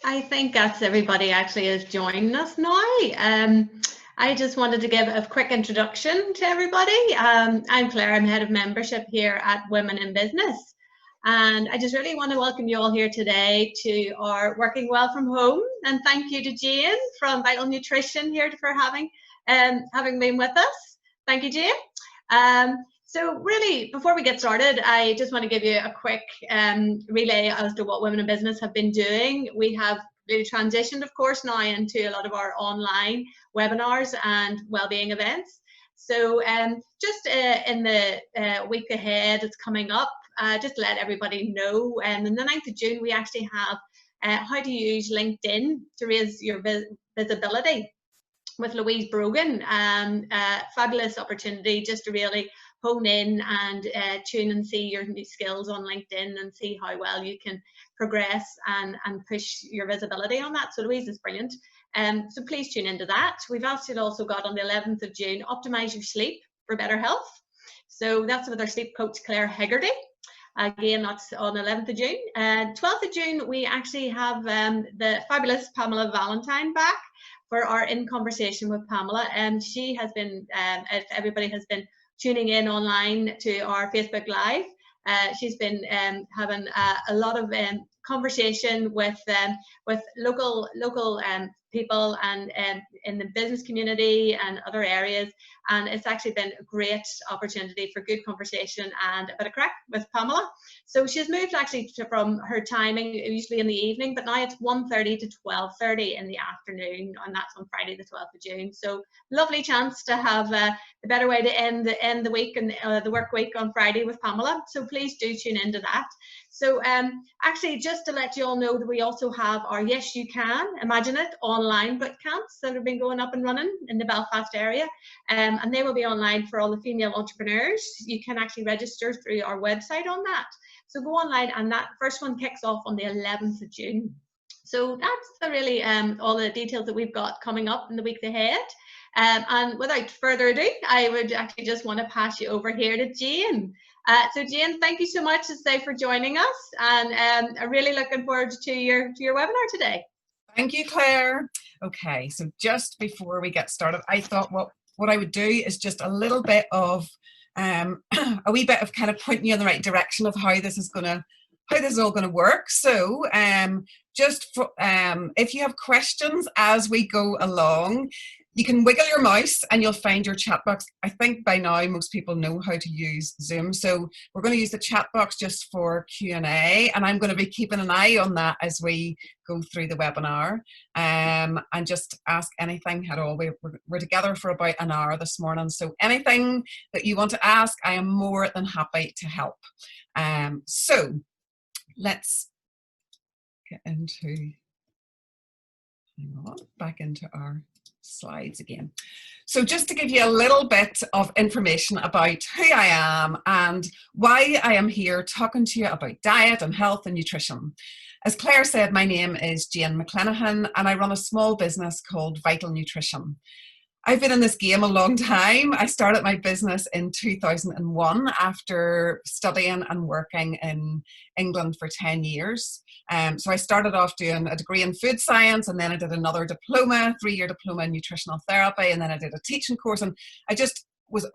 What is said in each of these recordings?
I think that's everybody actually is joining us now. I just wanted to give a quick introduction to everybody. I'm Claire, I'm Head of Membership here at Women in Business. And I just really want to welcome you all here today to our Working Well from Home. And thank you to Jane from Vital Nutrition here for having been with us. Thank you, Jane. So really, before we get started, I just want to give you a quick relay as to what Women in Business have been doing. We have really transitioned, of course, now into a lot of our online webinars and wellbeing events. So just in the week ahead, it's coming up, just to let everybody know, on the 9th of June, we actually have how to use LinkedIn to raise your visibility with Louise Brogan. Fabulous opportunity just to really hone in and tune and see your new skills on LinkedIn and see how well you can progress and push your visibility on that. So Louise is brilliant. So please tune into that. We've also got on the 11th of June, Optimize Your Sleep for Better Health. So that's with our sleep coach, Claire Hegarty. Again, that's on the 11th of June. 12th of June, we actually have the fabulous Pamela Valentine back for our In Conversation with Pamela. And she has been, if everybody has been tuning in online to our Facebook Live, she's been having a lot of conversation with local people and in the business community and other areas, and it's actually been a great opportunity for good conversation and a bit of crack with Pamela. So she's moved actually from her timing usually in the evening, but now it's 1:30 to 12:30 in the afternoon, and that's on Friday the 12th of June. So lovely chance to have a better way to end the week and the work week on Friday with Pamela. So please do tune into that. So actually, just to let you all know that we also have our Yes You Can, Imagine It, online boot camps that have been going up and running in the Belfast area. And they will be online for all the female entrepreneurs. You can actually register through our website on that. So go online, and that first one kicks off on the 11th of June. So that's really all the details that we've got coming up in the week ahead. And without further ado, I would actually just want to pass you over here to Jane. So Jane, thank you so much for joining us, and I'm really looking forward to your webinar today. Thank you, Claire. Okay, so just before we get started, I thought what I would do is just a little bit of a wee bit of kind of pointing you in the right direction of how this is all gonna work. So just for, if you have questions as we go along, you can wiggle your mouse and you'll find your chat box. I think by now most people know how to use Zoom. So we're going to use the chat box just for Q&A, and I'm going to be keeping an eye on that as we go through the webinar, and just ask anything at all. We're together for about an hour this morning. So anything that you want to ask, I am more than happy to help. So let's get back into our slides again. So just to give you a little bit of information about who I am and why I am here talking to you about diet and health and nutrition. As Claire said, my name is Jane McClenaghan, and I run a small business called Vital Nutrition. I've been in this game a long time. I started my business in 2001 after studying and working in England for 10 years. So I started off doing a degree in food science, and then I did another diploma, 3-year diploma in nutritional therapy, and then I did a teaching course. And I just was I've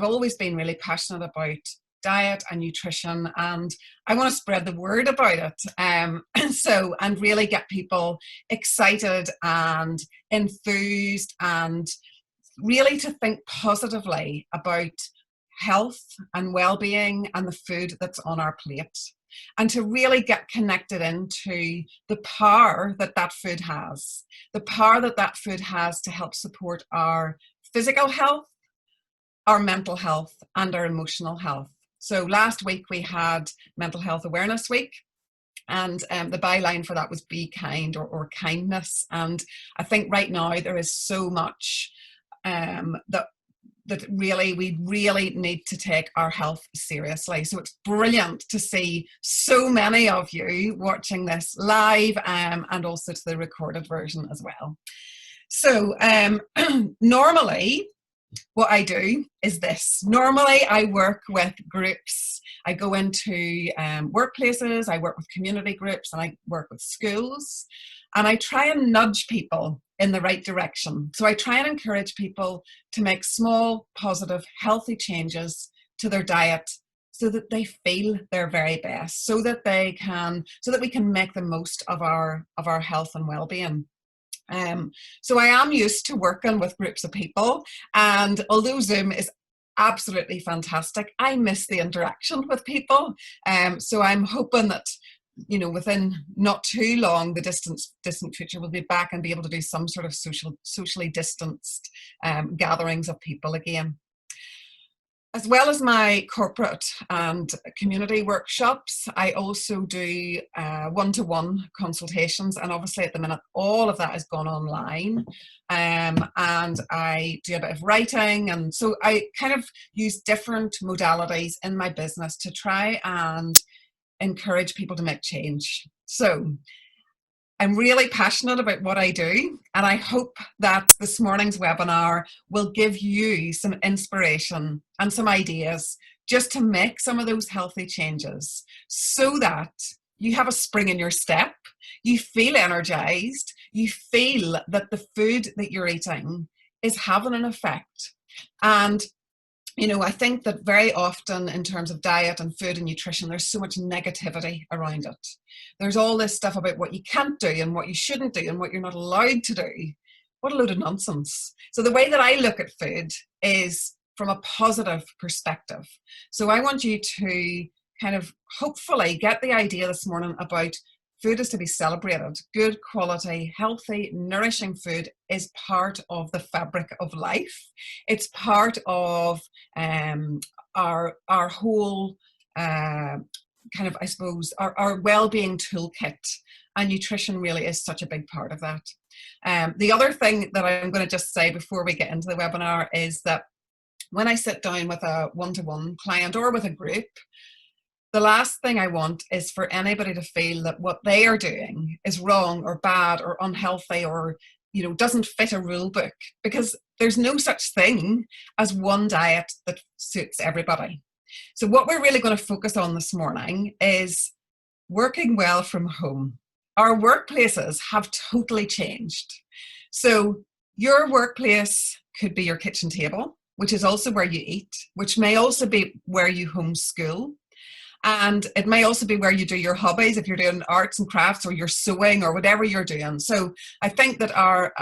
always been really passionate about diet and nutrition, and I want to spread the word about it. And really get people excited and enthused, and really to think positively about health and well-being and the food that's on our plate, and to really get connected into the power that food has, to help support our physical health, our mental health, and our emotional health. So last week we had Mental Health Awareness Week, and the byline for that was be kind, or kindness. And I think right now there is so much that we really need to take our health seriously. So it's brilliant to see so many of you watching this live, and also to the recorded version as well. So normally what I do is this. Normally I work with groups. I go into workplaces, I work with community groups, and I work with schools. And I try and nudge people in the right direction. So I try and encourage people to make small, positive, healthy changes to their diet so that they feel their very best, so that we can make the most of our health and well-being. So I am used to working with groups of people, and although Zoom is absolutely fantastic, I miss the interaction with people. So I'm hoping that, you know, within not too long, the distant future, we'll be back and be able to do some sort of socially distanced gatherings of people again. As well as my corporate and community workshops, I also do one-to-one consultations, and obviously at the minute all of that has gone online, and I do a bit of writing, and so I kind of use different modalities in my business to try and encourage people to make change. So I'm really passionate about what I do, and I hope that this morning's webinar will give you some inspiration and some ideas just to make some of those healthy changes so that you have a spring in your step, you feel energized, you feel that the food that you're eating is having an effect. And you know, I think that very often in terms of diet and food and nutrition, there's so much negativity around it. There's all this stuff about what you can't do and what you shouldn't do and what you're not allowed to do. What a load of nonsense. So the way that I look at food is from a positive perspective. So I want you to kind of hopefully get the idea this morning about food is to be celebrated. Good quality, healthy, nourishing food is part of the fabric of life. It's part of our whole kind of, I suppose, our well-being toolkit. And nutrition really is such a big part of that. The other thing that I'm going to just say before we get into the webinar is that when I sit down with a one-to-one client or with a group, the last thing I want is for anybody to feel that what they are doing is wrong or bad or unhealthy or, you know, doesn't fit a rule book, because there's no such thing as one diet that suits everybody. So what we're really going to focus on this morning is working well from home. Our workplaces have totally changed. So your workplace could be your kitchen table, which is also where you eat, which may also be where you homeschool. And it may also be where you do your hobbies, if you're doing arts and crafts or you're sewing or whatever you're doing. So I think that our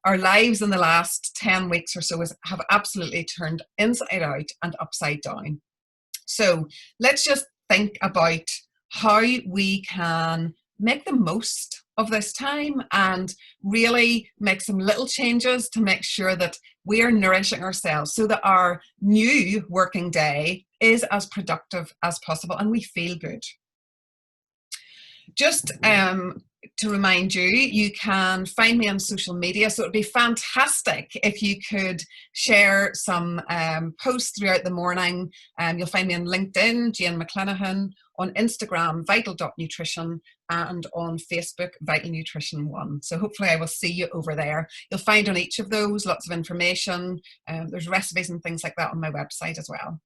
lives in the last 10 weeks or so have absolutely turned inside out and upside down. So let's just think about how we can make the most of this time and really make some little changes to make sure that we are nourishing ourselves so that our new working day is as productive as possible and we feel good. Just to remind you, you can find me on social media, so it would be fantastic if you could share some posts throughout the morning. You'll find me on LinkedIn, Jane McClenaghan, on Instagram, vital.nutrition, and on Facebook, Vital Nutrition 1. So hopefully I will see you over there. You'll find on each of those lots of information. There's recipes and things like that on my website as well.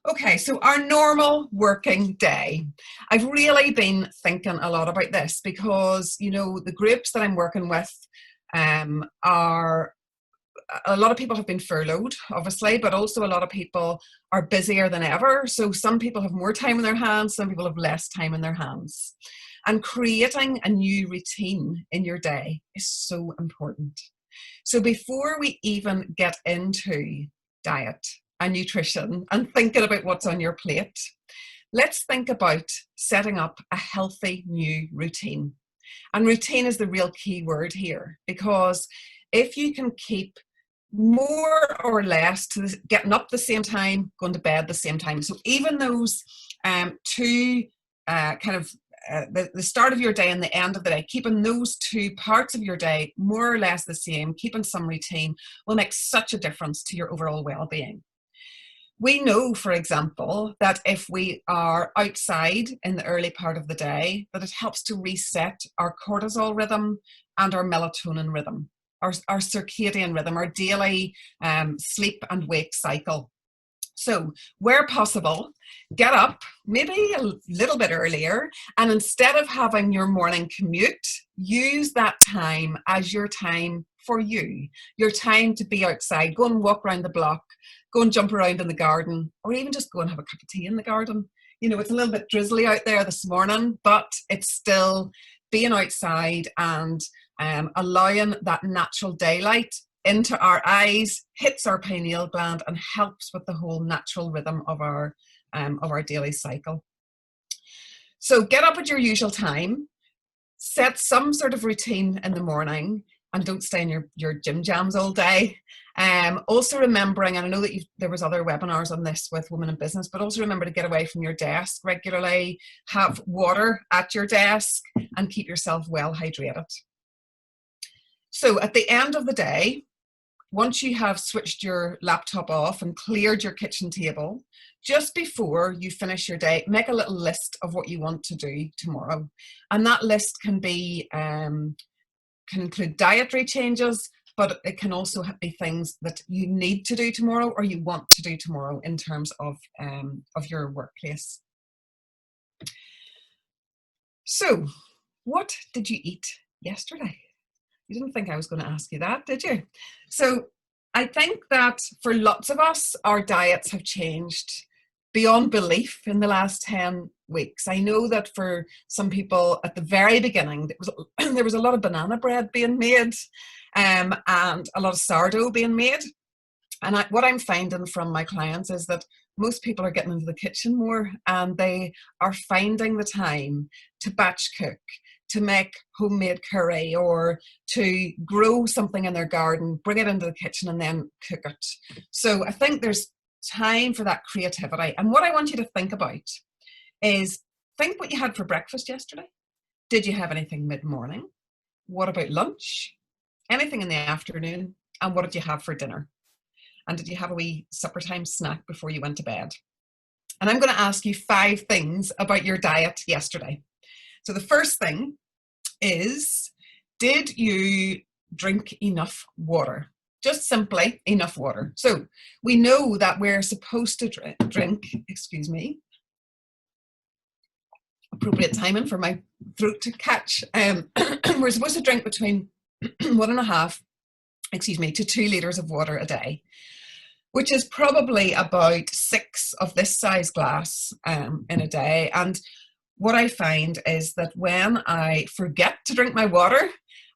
Okay, so our normal working day. I've really been thinking a lot about this because, you know, the groups that I'm working with are, a lot of people have been furloughed, obviously, but also a lot of people are busier than ever. So some people have more time in their hands, some people have less time in their hands. And creating a new routine in your day is so important. So before we even get into diet and nutrition and thinking about what's on your plate, let's think about setting up a healthy new routine. And routine is the real key word here, because if you can keep more or less to getting up the same time, going to bed the same time, so even those two the start of your day and the end of the day, keeping those two parts of your day more or less the same, keeping some routine will make such a difference to your overall well-being. We know, for example, that if we are outside in the early part of the day, that it helps to reset our cortisol rhythm and our melatonin rhythm. our circadian rhythm, our daily sleep and wake cycle. So where possible, get up maybe a little bit earlier, and instead of having your morning commute, use that time as your time for you, your time to be outside. Go and walk around the block, go and jump around in the garden, or even just go and have a cup of tea in the garden. You know, it's a little bit drizzly out there this morning, but it's still being outside and allowing that natural daylight into our eyes, hits our pineal gland, and helps with the whole natural rhythm of our daily cycle. So get up at your usual time, set some sort of routine in the morning, and don't stay in your gym jams all day. Also remembering, and I know that there was other webinars on this with Women in Business, but also remember to get away from your desk regularly, have water at your desk, and keep yourself well hydrated. So at the end of the day, once you have switched your laptop off and cleared your kitchen table, just before you finish your day, make a little list of what you want to do tomorrow. And that list can be can include dietary changes, but it can also be things that you need to do tomorrow or you want to do tomorrow in terms of your workplace. So, what did you eat yesterday? You didn't think I was going to ask you that, did you? So I think that for lots of us, our diets have changed beyond belief in the last 10 weeks. I know that for some people at the very beginning, there was a lot of banana bread being made and a lot of sourdough being made. And what I'm finding from my clients is that most people are getting into the kitchen more, and they are finding the time to batch cook, to make homemade curry, or to grow something in their garden, bring it into the kitchen and then cook it. So I think there's time for that creativity. And what I want you to think about is, think what you had for breakfast yesterday. Did you have anything mid-morning? What about lunch? Anything in the afternoon? And what did you have for dinner? And did you have a wee supper time snack before you went to bed? And I'm going to ask you 5 things about your diet yesterday. So the first thing is, did you drink enough water? Just simply enough water. So we know that we're supposed to drink, excuse me, appropriate timing for my throat to catch. We're supposed to drink between 1.5, to 2 litres of water a day, which is probably about 6 of this size glass in a day. And what I find is that when I forget to drink my water,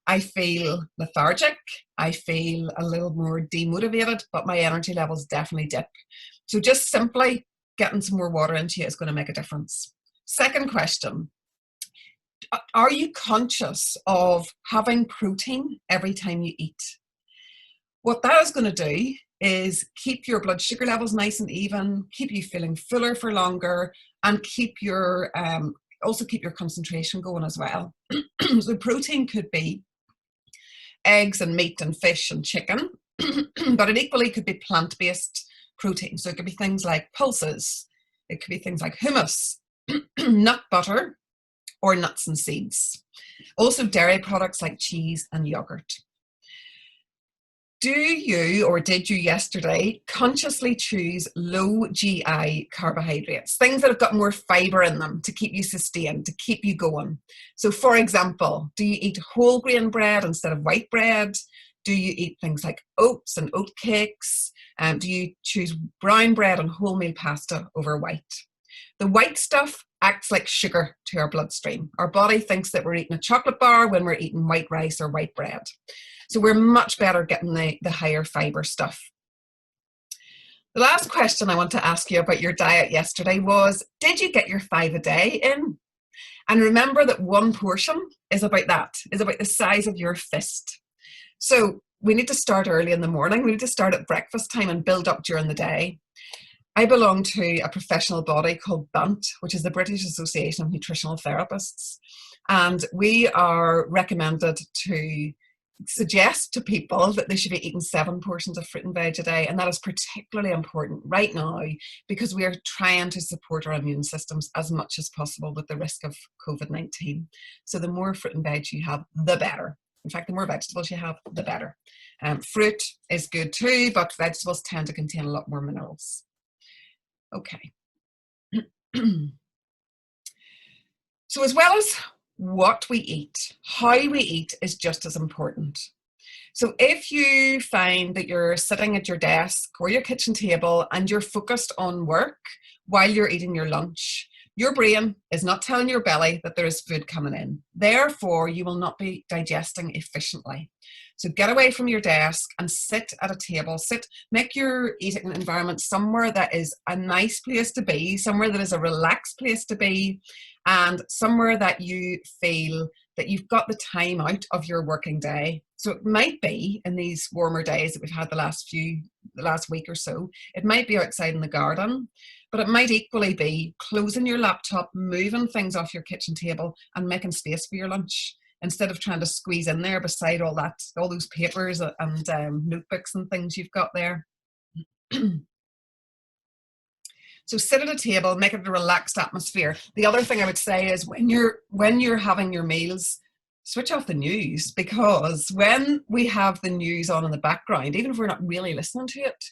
I feel lethargic, I feel a little more demotivated, but my energy levels definitely dip. So just simply getting some more water into you is going to make a difference. Second question, are you conscious of having protein every time you eat? What that is going to do is keep your blood sugar levels nice and even, keep you feeling fuller for longer, and keep your also keep your concentration going as well. So protein could be eggs and meat and fish and chicken, but it equally could be plant-based protein. So it could be things like pulses, it could be things like hummus, nut butter, or nuts and seeds. Also dairy products like cheese and yogurt. Do you, or did you yesterday, consciously choose low GI carbohydrates, things that have got more fiber in them to keep you sustained, to keep you going? So for example, do you eat whole grain bread instead of white bread? Do you eat things like oats and oat cakes? Do you choose brown bread and wholemeal pasta over white? The white stuff acts like sugar to our bloodstream. Our body thinks that we're eating a chocolate bar when we're eating white rice or white bread. So we're much better getting the higher fiber stuff. The last question I want to ask you about your diet yesterday was, did you get your 5 a day in? And remember that 1 portion is about that, is about the size of your fist. So we need to start early in the morning. We need to start at breakfast time and build up during the day. I belong to a professional body called BANT, which is the British Association of Nutritional Therapists. And we are recommended to suggest to people that they should be eating 7 portions of fruit and veg a day. And that is particularly important right now because we are trying to support our immune systems as much as possible with the risk of COVID-19. So the more fruit and veg you have, the better. In fact, the more vegetables you have, the better. Fruit is good too, but vegetables tend to contain a lot more minerals. Okay. So as well as what we eat, how we eat is just as important. So if you find that you're sitting at your desk or your kitchen table and you're focused on work while you're eating your lunch, your brain is not telling your belly that there is food coming in. Therefore, you will not be digesting efficiently. So get away from your desk and sit at a table. Make your eating environment somewhere that is a nice place to be, somewhere that is a relaxed place to be, and somewhere that you feel that you've got the time out of your working day. So it might be in these warmer days that we've had the last week or so, it might be outside in the garden, but it might equally be closing your laptop, moving things off your kitchen table and making space for your lunch instead of trying to squeeze in there beside all those papers and notebooks and things you've got there. So sit at a table, make it a relaxed atmosphere. The other thing I would say is when you're having your meals, switch off the news, because when we have the news on in the background, even if we're not really listening to it,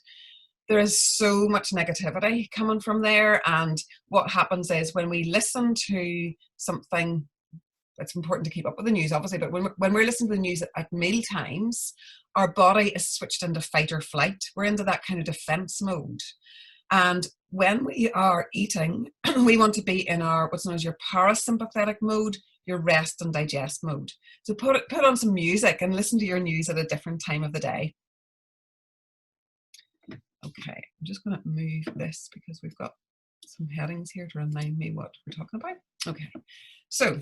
there is so much negativity coming from there. And what happens is when we listen to something, it's important to keep up with the news, obviously, but when we're listening to the news at meal times, our body is switched into fight or flight. We're into that kind of defense mode. And when we are eating, we want to be in our, what's known as your parasympathetic mode, your rest and digest mode. So put on some music and listen to your news at a different time of the day. Okay, I'm just going to move this because we've got some headings here to remind me what we're talking about. Okay, so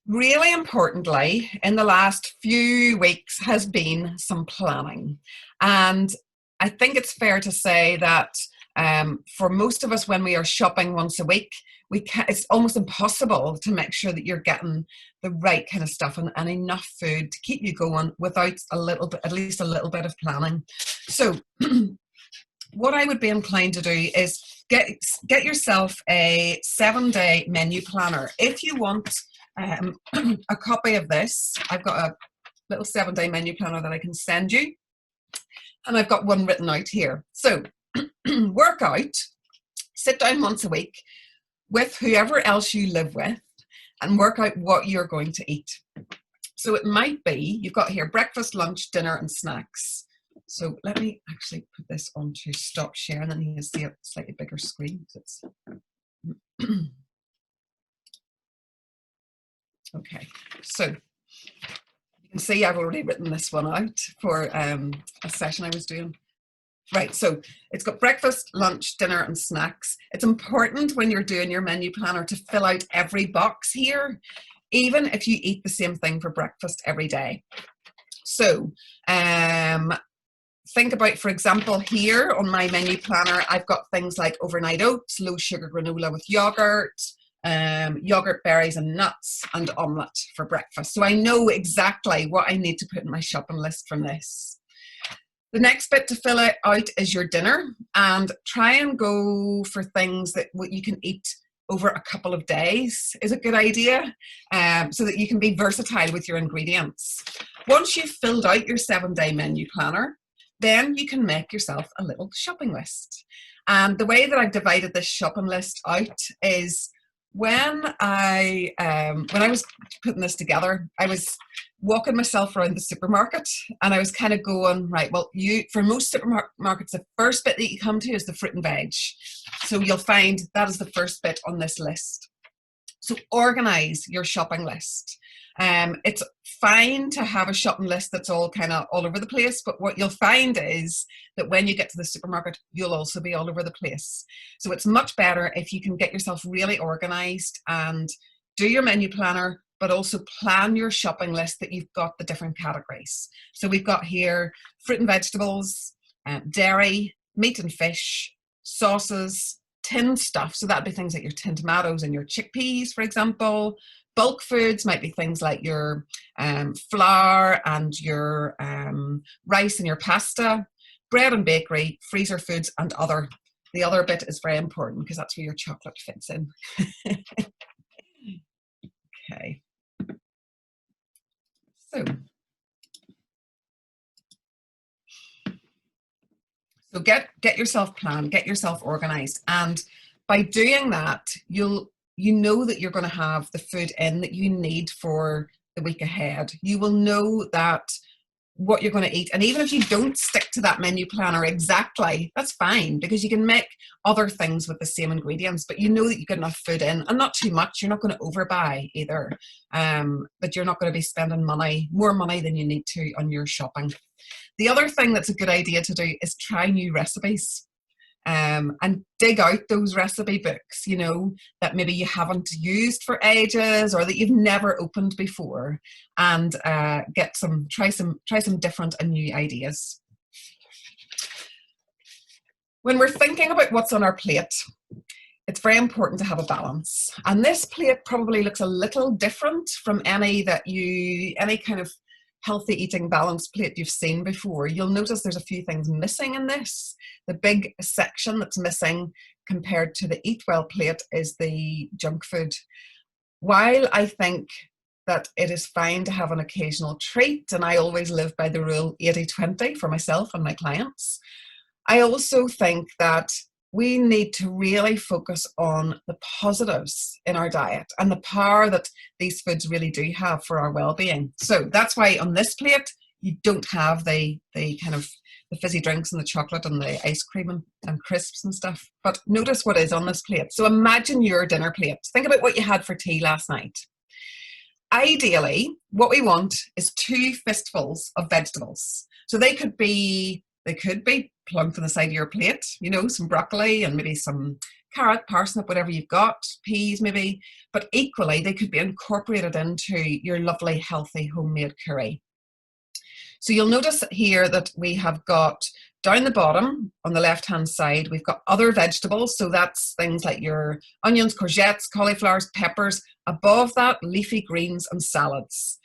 really importantly, in the last few weeks has been some planning. And I think it's fair to say that for most of us, when we are shopping once a week, it's almost impossible to make sure that you're getting the right kind of stuff and enough food to keep you going without at least a little bit of planning. So what I would be inclined to do is get yourself a 7-day menu planner. If you want a copy of this, I've got a little 7-day menu planner that I can send you. And I've got one written out here. So work out, sit down once a week with whoever else you live with and work out what you're going to eat. So it might be, you've got here breakfast, lunch, dinner and snacks. So let me actually put this on to stop share and then you can see a slightly bigger screen. Okay, so you can see I've already written this one out for a session I was doing. Right, so it's got breakfast, lunch, dinner and snacks. It's important when you're doing your menu planner to fill out every box here, even if you eat the same thing for breakfast every day. So think about, for example, here on my menu planner, I've got things like overnight oats, low sugar granola with yogurt, yogurt, berries and nuts and omelette for breakfast. So I know exactly what I need to put in my shopping list from this. The next bit to fill out is your dinner, and try and go for things that you can eat over a couple of days is a good idea, so that you can be versatile with your ingredients. Once you've filled out your 7-day menu planner, then you can make yourself a little shopping list. And the way that I've divided this shopping list out is when I was putting this together, I was walking myself around the supermarket and I was kind of going, right, well, for most supermarkets, the first bit that you come to is the fruit and veg. So you'll find that is the first bit on this list. So organize your shopping list. It's fine to have a shopping list that's all kind of all over the place, but what you'll find is that when you get to the supermarket, you'll also be all over the place. So it's much better if you can get yourself really organized and do your menu planner, but also plan your shopping list that you've got the different categories. So we've got here fruit and vegetables, dairy, meat and fish, sauces, tinned stuff. So that'd be things like your tinned tomatoes and your chickpeas, for example. Bulk foods might be things like your flour and your rice and your pasta, bread and bakery, freezer foods and other. The other bit is very important because that's where your chocolate fits in. Okay. So get yourself planned, get yourself organized. And by doing that, you know that you're going to have the food in that you need for the week ahead. You will know that what you're going to eat. And even if you don't stick to that menu planner exactly, that's fine, because you can make other things with the same ingredients, but you know that you get enough food in, and not too much. You're not going to overbuy either, but you're not going to be spending more money than you need to on your shopping. The other thing that's a good idea to do is try new recipes. And dig out those recipe books, you know, that maybe you haven't used for ages or that you've never opened before, and try some different and new ideas. When we're thinking about what's on our plate, it's very important to have a balance. And this plate probably looks a little different from any kind of healthy eating balanced plate you've seen before. You'll notice there's a few things missing in this. The big section that's missing compared to the Eat Well plate is the junk food. While I think that it is fine to have an occasional treat, and I always live by the rule 80-20 for myself and my clients, I also think that we need to really focus on the positives in our diet and the power that these foods really do have for our well-being. So that's why on this plate, you don't have the kind of the fizzy drinks and the chocolate and the ice cream and crisps and stuff. But notice what is on this plate. So imagine your dinner plate. Think about what you had for tea last night. Ideally, what we want is 2 fistfuls of vegetables. So they could be plunked on the side of your plate, you know, some broccoli and maybe some carrot, parsnip, whatever you've got, peas maybe, but equally they could be incorporated into your lovely healthy homemade curry. So you'll notice here that we have got down the bottom on the left hand side, we've got other vegetables. So that's things like your onions, courgettes, cauliflowers, peppers. Above that, leafy greens and salads.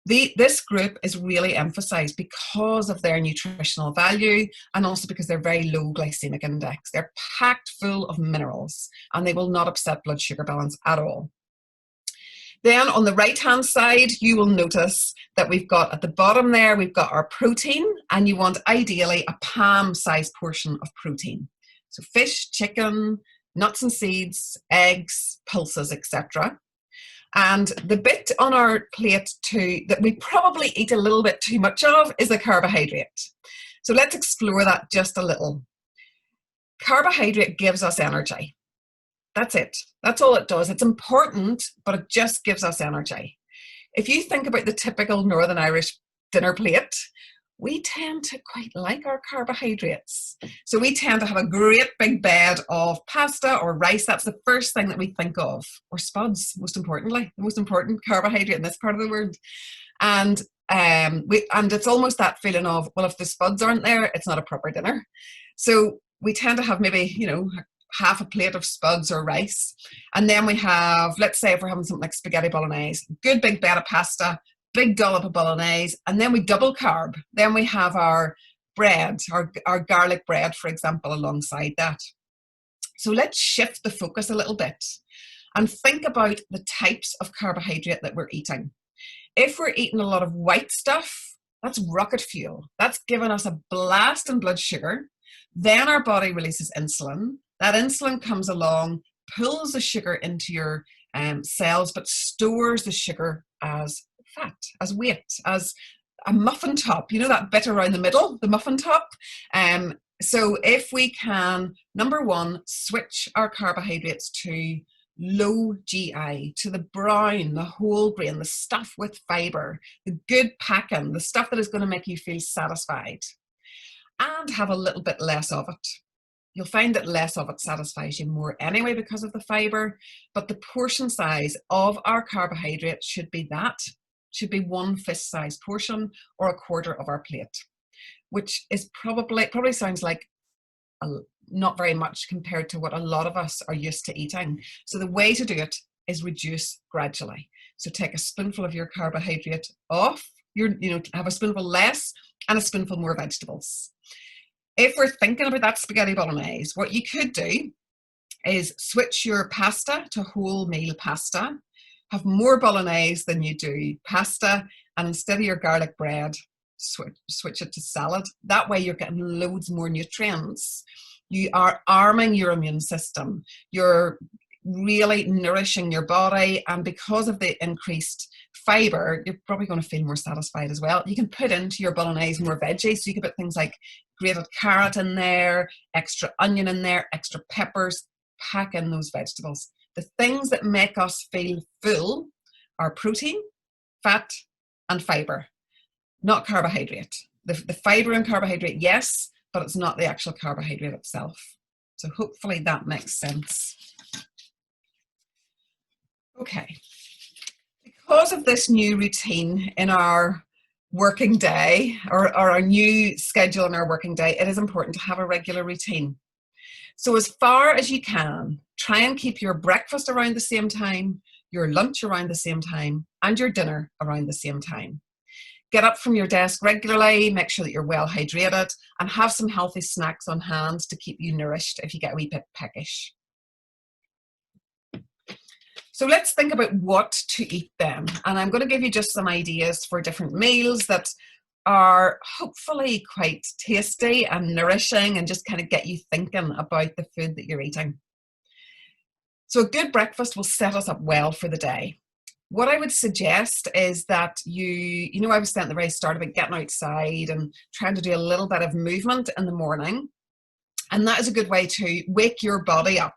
This group is really emphasized because of their nutritional value, and also because they're very low glycemic index. They're packed full of minerals and they will not upset blood sugar balance at all. Then on the right hand side, you will notice that we've got at the bottom there, we've got our protein, and you want ideally a palm-sized portion of protein. So fish, chicken, nuts and seeds, eggs, pulses, etc. And the bit on our plate too that we probably eat a little bit too much of is the carbohydrate. So let's explore that just a little. Carbohydrate gives us energy. That's it. That's all it does. It's important, but it just gives us energy. If you think about the typical Northern Irish dinner plate, we tend to quite like our carbohydrates. So we tend to have a great big bed of pasta or rice. That's the first thing that we think of. Or spuds, most importantly, the most important carbohydrate in this part of the world. And it's almost that feeling of, well, if the spuds aren't there, it's not a proper dinner. So we tend to have maybe, you know, half a plate of spuds or rice. And then we have, let's say if we're having something like spaghetti bolognese, good big bed of pasta, big dollop of bolognese, and then we double carb. Then we have our bread, our garlic bread, for example, alongside that. So let's shift the focus a little bit and think about the types of carbohydrate that we're eating. If we're eating a lot of white stuff, that's rocket fuel. That's giving us a blast in blood sugar. Then our body releases insulin. That insulin comes along, pulls the sugar into your cells, but stores the sugar as fat, as weight, as a muffin top, you know, that bit around the middle, the muffin top. So if we can, number one, switch our carbohydrates to low GI, to the brown, the whole grain, the stuff with fiber, the good packing, the stuff that is going to make you feel satisfied, and have a little bit less of it. You'll find that less of it satisfies you more anyway because of the fiber, but the portion size of our carbohydrate should be 1 fist-sized portion or a quarter of our plate, which is probably sounds like not very much compared to what a lot of us are used to eating. So the way to do it is reduce gradually. So take a spoonful of your carbohydrate off, have a spoonful less and a spoonful more vegetables. If we're thinking about that spaghetti bolognese, what you could do is switch your pasta to whole meal pasta, have more bolognese than you do pasta, and instead of your garlic bread, switch it to salad. That way you're getting loads more nutrients. You are arming your immune system. You're really nourishing your body, and because of the increased fiber, you're probably going to feel more satisfied as well. You can put into your bolognese more veggies, so you can put things like grated carrot in there, extra onion in there, extra peppers. Pack in those vegetables. The things that make us feel full are protein, fat, and fiber, not carbohydrate. The fiber and carbohydrate, yes, but it's not the actual carbohydrate itself. So hopefully that makes sense. Okay, because of this new routine in our working day, or our new schedule in our working day, it is important to have a regular routine. So as far as you can, try and keep your breakfast around the same time, your lunch around the same time, and your dinner around the same time. Get up from your desk regularly, make sure that you're well hydrated, and have some healthy snacks on hand to keep you nourished if you get a wee bit peckish. So let's think about what to eat then. And I'm going to give you just some ideas for different meals that are hopefully quite tasty and nourishing and just kind of get you thinking about the food that you're eating. So a good breakfast will set us up well for the day. What I would suggest is that you know, I was saying at the very start about getting outside and trying to do a little bit of movement in the morning. And that is a good way to wake your body up.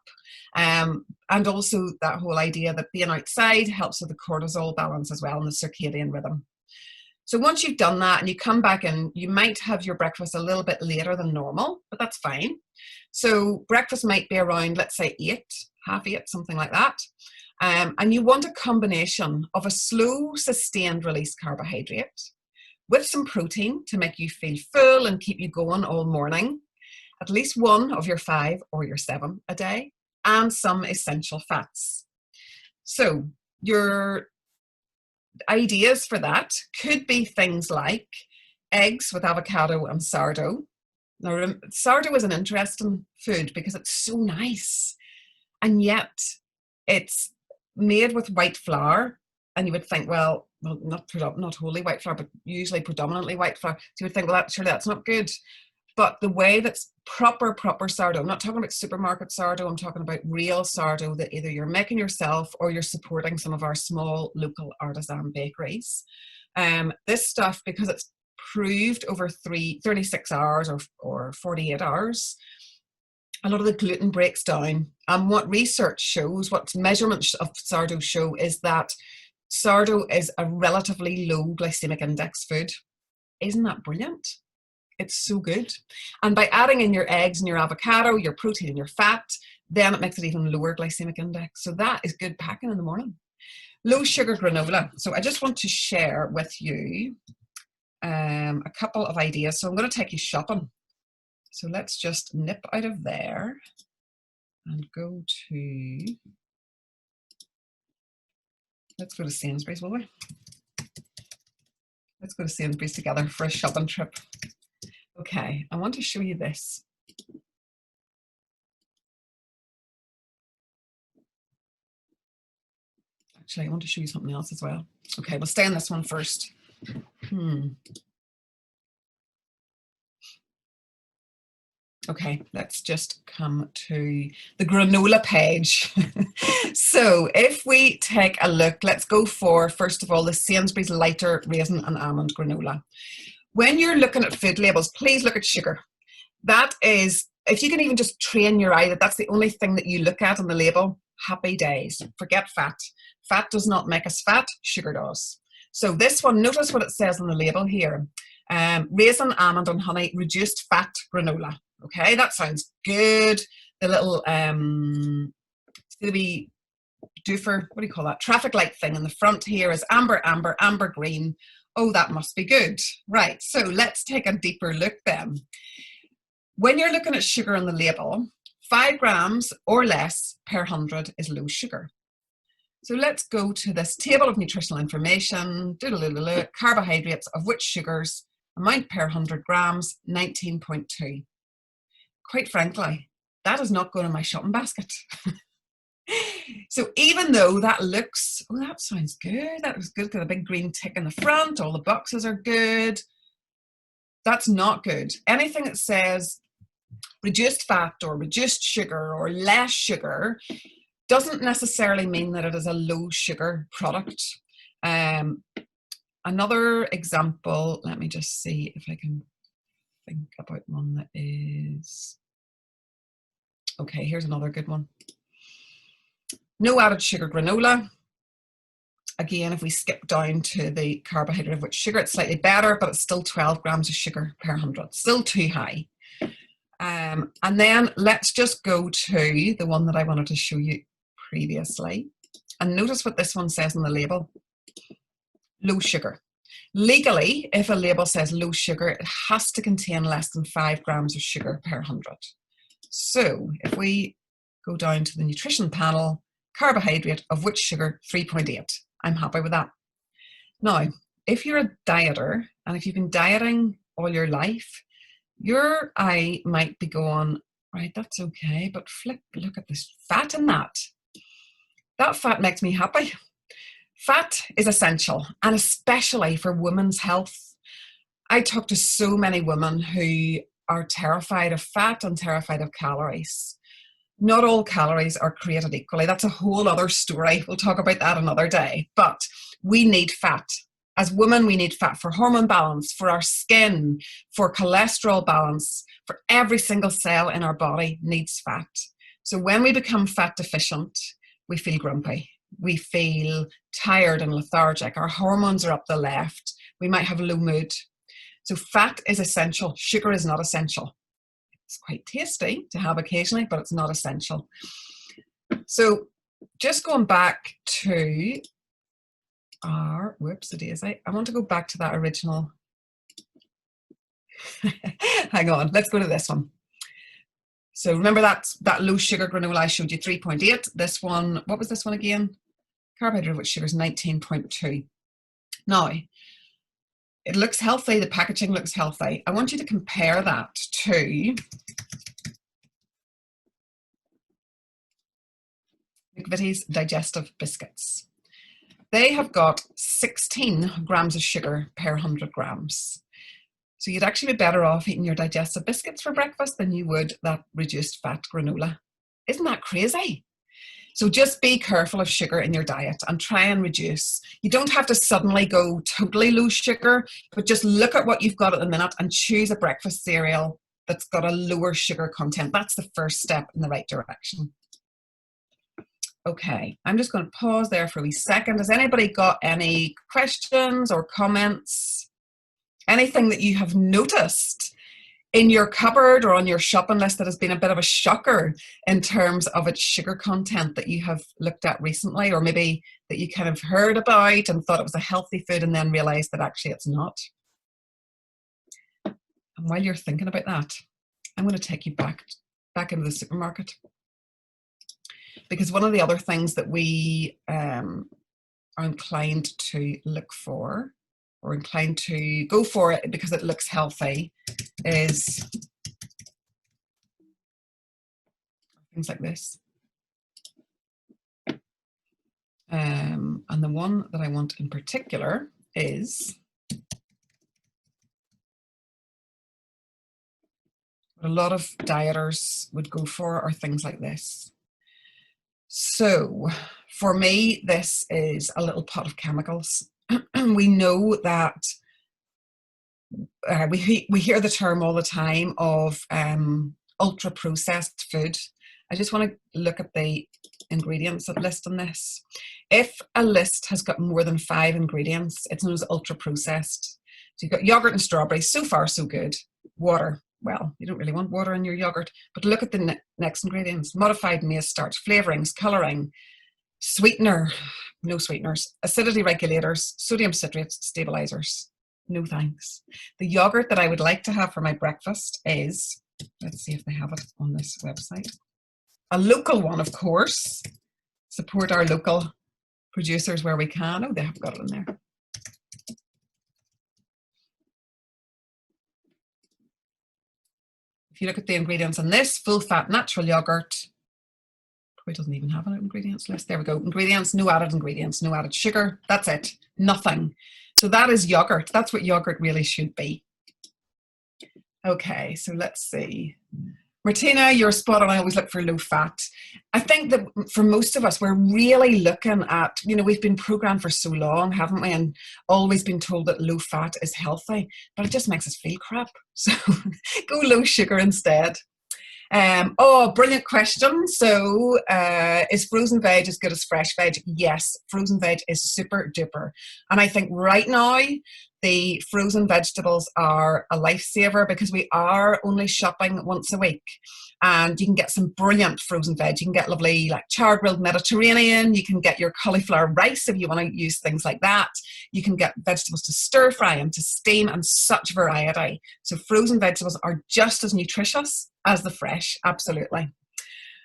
And also that whole idea that being outside helps with the cortisol balance as well and the circadian rhythm. So once you've done that and you come back in, you might have your breakfast a little bit later than normal, but that's fine. So breakfast might be around, let's say 8, half 8, something like that. And you want a combination of a slow, sustained release carbohydrate with some protein to make you feel full and keep you going all morning, at least one of your 5 or your 7 a day, and some essential fats. So your ideas for that could be things like eggs with avocado and sourdough. Now, sourdough is an interesting food because it's so nice, and yet it's made with white flour, and you would think, well, not wholly white flour, but usually predominantly white flour. So you would think, well, surely that's not good. But the way that's proper sourdough, I'm not talking about supermarket sourdough, I'm talking about real sourdough that either you're making yourself or you're supporting some of our small local artisan bakeries. This stuff, because it's proved over 36 hours or 48 hours, a lot of the gluten breaks down. And what research shows, what measurements of sourdough show, is that sourdough is a relatively low glycemic index food. Isn't that brilliant? It's so good. And by adding in your eggs and your avocado, your protein and your fat, then it makes it even lower glycemic index. So that is good packing in the morning. Low sugar granola. So I just want to share with you a couple of ideas. So I'm going to take you shopping. So let's just nip out of there and go to, let's go to Sainsbury's, will we? Let's go to Sainsbury's together for a shopping trip. Okay, I want to show you this. Actually, I want to show you something else as well. Okay, we'll stay on this one first. Okay, let's just come to the granola page. So if we take a look, let's go for, first of all, the Sainsbury's lighter raisin and almond granola. When you're looking at food labels, please look at sugar. That is, if you can even just train your eye that that's the only thing that you look at on the label, happy days. Forget fat. Fat does not make us fat, sugar does. So this one, notice what it says on the label here. Raisin, almond and honey, reduced fat granola. Okay, that sounds good. The little maybe doofer, what do you call that? Traffic light thing in the front here is amber, amber, amber green. Oh, that must be good. Right, so let's take a deeper look then. When you're looking at sugar on the label, 5 grams or less per 100 is low sugar. So let's go to this table of nutritional information, carbohydrates, of which sugars, amount per 100 grams, 19.2. Quite frankly, that is not going in my shopping basket. So even though that looks, oh, that sounds good, that was good, got a big green tick in the front, all the boxes are good, That's not good. Anything that says reduced fat or reduced sugar or less sugar doesn't necessarily mean that it is a low sugar product. Another example, let me just see if I can think about one that is, okay, here's another good one. No added sugar granola. Again, if we skip down to the carbohydrate of which sugar, it's slightly better, but it's still 12 grams of sugar per 100, still too high. And then let's just go to the one that I wanted to show you previously. And notice what this one says on the label. Low sugar. Legally, if a label says low sugar, it has to contain less than 5 grams of sugar per 100. So if we go down to the nutrition panel, carbohydrate of which sugar, 3.8. I'm happy with that. Now, if you're a dieter and if you've been dieting all your life, your eye might be going, right, that's okay, but flip, look at this fat in that. That fat makes me happy. Fat is essential, and especially for women's health. I talk to so many women who are terrified of fat and terrified of calories. Not all calories are created equally. That's a whole other story. We'll talk about that another day. But we need fat. As women, we need fat for hormone balance, for our skin, for cholesterol balance, for every single cell in our body needs fat. So when we become fat deficient, we feel grumpy. We feel tired and lethargic. Our hormones are up the left. We might have low mood. So fat is essential. Sugar is not essential. It's quite tasty to have occasionally, but it's not essential. So just going back to our, whoops, daisy. I want to go back to that original. Hang on, let's go to this one. So remember that low sugar granola I showed you, 3.8. This one, what was this one again? Carbohydrate with sugar is 19.2. Now, it looks healthy, the packaging looks healthy. I want you to compare that to McVitie's Digestive Biscuits. They have got 16 grams of sugar per 100 grams. So you'd actually be better off eating your digestive biscuits for breakfast than you would that reduced fat granola. Isn't that crazy? So just be careful of sugar in your diet and try and reduce. You don't have to suddenly go totally low sugar, but just look at what you've got at the minute and choose a breakfast cereal that's got a lower sugar content. That's the first step in the right direction. Okay, I'm just going to pause there for a wee second. Has anybody got any questions or comments? Anything that you have noticed in your cupboard or on your shopping list that has been a bit of a shocker in terms of its sugar content that you have looked at recently, or maybe that you kind of heard about and thought it was a healthy food and then realized that actually it's not? And while you're thinking about that, I'm going to take you back into the supermarket. Because one of the other things that we are inclined to look for, or inclined to go for it because it looks healthy, is things like this. And the one that I want in particular is what a lot of dieters would go for are things like this. So for me, this is a little pot of chemicals. We know that we hear the term all the time of ultra processed food. I just want to look at the ingredients list on this. If a list has got more than 5 ingredients, it's known as ultra processed. So you've got yogurt and strawberries. So far, so good. Water. Well, you don't really want water in your yogurt, but look at the next ingredients. Modified maize starch, flavorings, coloring, sweetener, no sweeteners, acidity regulators, sodium citrate stabilizers. No thanks. The yogurt that I would like to have for my breakfast is, let's see if they have it on this website. A local one, of course. Support our local producers where we can. Oh, they have got it in there. If you look at the ingredients on this, full fat natural yogurt, probably doesn't even have an ingredients list. There we go. Ingredients, no added ingredients, no added sugar. That's it. Nothing. So that is yogurt. That's what yogurt really should be. Okay, so let's see. Martina, you're spot on. I always look for low fat. I think that for most of us, we're really looking at, we've been programmed for so long, haven't we? And always been told that low fat is healthy, but it just makes us feel crap. So go low sugar instead. Brilliant question. So, is frozen veg as good as fresh veg? Yes, frozen veg is super duper. And I think right now, the frozen vegetables are a lifesaver because we are only shopping once a week. And you can get some brilliant frozen veg. You can get lovely like char grilled Mediterranean. You can get your cauliflower rice if you want to use things like that. You can get vegetables to stir fry and to steam, and such variety. So frozen vegetables are just as nutritious as the fresh, absolutely.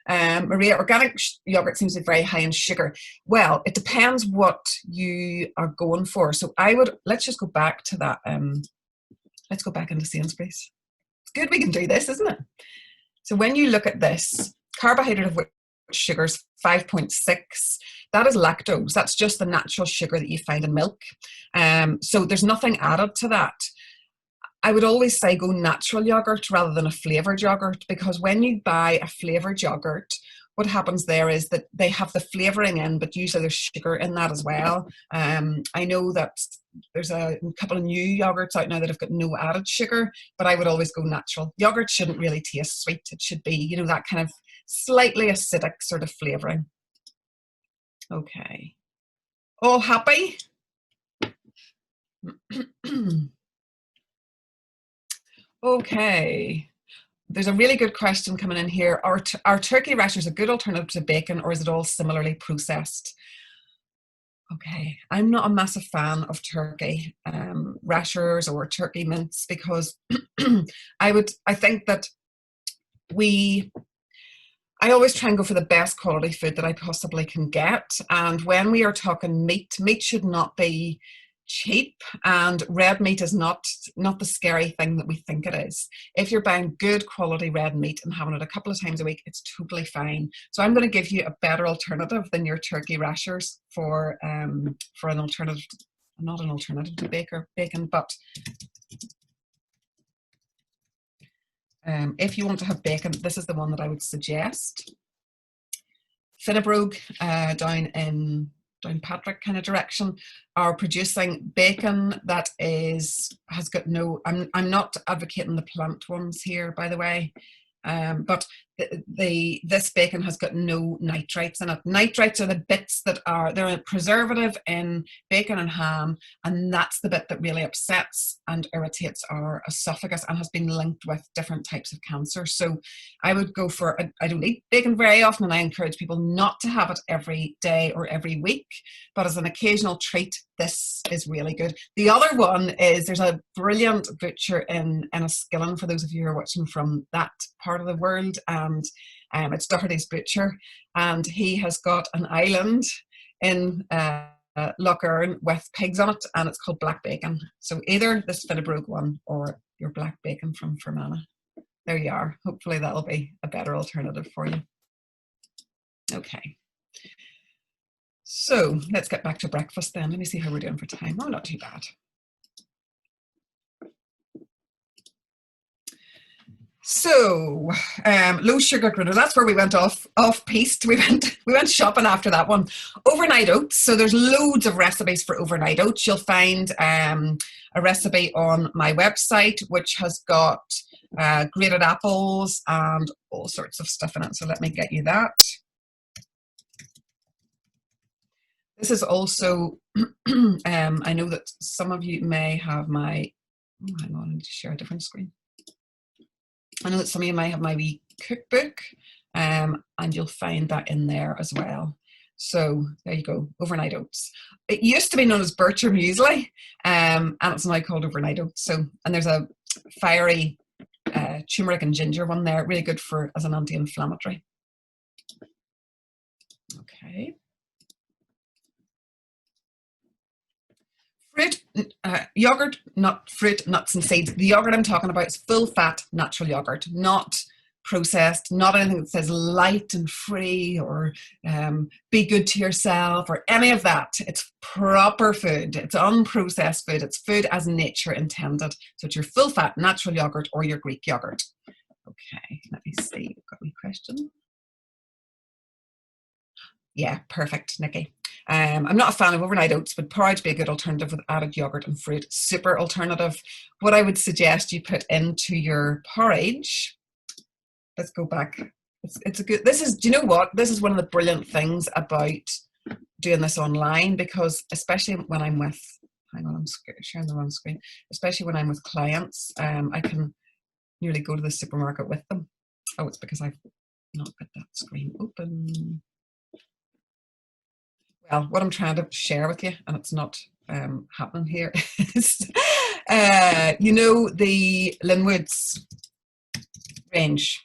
Maria, organic yogurt seems to be very high in sugar. Well, it depends what you are going for. So let's just go back to that. Let's go back into Sainsbury's. It's good we can do this, isn't it? So when you look at this, carbohydrate of which sugar is 5.6, that is lactose. That's just the natural sugar that you find in milk. So there's nothing added to that. I would always say go natural yogurt rather than a flavoured yogurt, because when you buy a flavoured yogurt, what happens there is that they have the flavouring in, but usually there's sugar in that as well. I know that there's a couple of new yogurts out now that have got no added sugar, but I would always go natural. Yogurt shouldn't really taste sweet. It should be, that kind of slightly acidic sort of flavouring. Okay. All happy? Okay. There's a really good question coming in here. Are turkey rashers a good alternative to bacon, or is it all similarly processed? Okay, I'm not a massive fan of turkey rashers or turkey mince, because I think that I always try and go for the best quality food that I possibly can get. And when we are talking meat should not be cheap, and red meat is not the scary thing that we think it is. If you're buying good quality red meat and having it a couple of times a week, it's totally fine. So I'm going to give you a better alternative than your turkey rashers for an alternative, not an alternative to bacon, but if you want to have bacon, this is the one that I would suggest. Finnebrogue down in Downpatrick kind of direction are producing bacon that has got no, I'm not advocating the plant ones here, by the way, but this bacon has got no nitrites in it. Nitrites are the bits they're a preservative in bacon and ham, and that's the bit that really upsets and irritates our esophagus and has been linked with different types of cancer. So I would go for, I don't eat bacon very often, and I encourage people not to have it every day or every week, but as an occasional treat, this is really good. The other one is, there's a brilliant butcher in Enniskillen, for those of you who are watching from that part of the world, and it's Doherty's Butcher, and he has got an island in Lough Erne with pigs on it, and it's called black bacon. So either this Finnebrogue one or your black bacon from Fermanagh. There you are. Hopefully that'll be a better alternative for you. Okay. So let's get back to breakfast then. Let me see how we're doing for time. Oh, not too bad. So low sugar granola, that's where we went off piste. We went shopping after that one. Overnight oats. So there's loads of recipes for overnight oats. You'll find a recipe on my website which has got grated apples and all sorts of stuff in it. So let me get you that. This is also, I know that some of you may have my, hang on, I need to share a different screen. I know that some of you might have my wee cookbook, and you'll find that in there as well. So there you go, overnight oats. It used to be known as Bircher muesli, and it's now called overnight oats. So, and there's a fiery turmeric and ginger one there, really good as an anti-inflammatory. Okay. Fruit, yogurt, not fruit, nuts and seeds. The yogurt I'm talking about is full fat natural yogurt, not processed, not anything that says light and free or be good to yourself or any of that. It's proper food. It's unprocessed food. It's food as nature intended. So it's your full fat natural yogurt or your Greek yogurt. Okay, let me see. Got any question? Yeah, perfect, Nikki. I'm not a fan of overnight oats, but porridge would be a good alternative with added yogurt and fruit. Super alternative. What I would suggest you put into your porridge, let's go back. It's a good, this is, do you know what? This is one of the brilliant things about doing this online, because especially when I'm with, hang on, I'm sharing the wrong screen, especially when I'm with clients, I can nearly go to the supermarket with them. Oh, it's because I've not got that screen open. Well, what I'm trying to share with you, and it's not happening here, is, you know, the Linwood's range.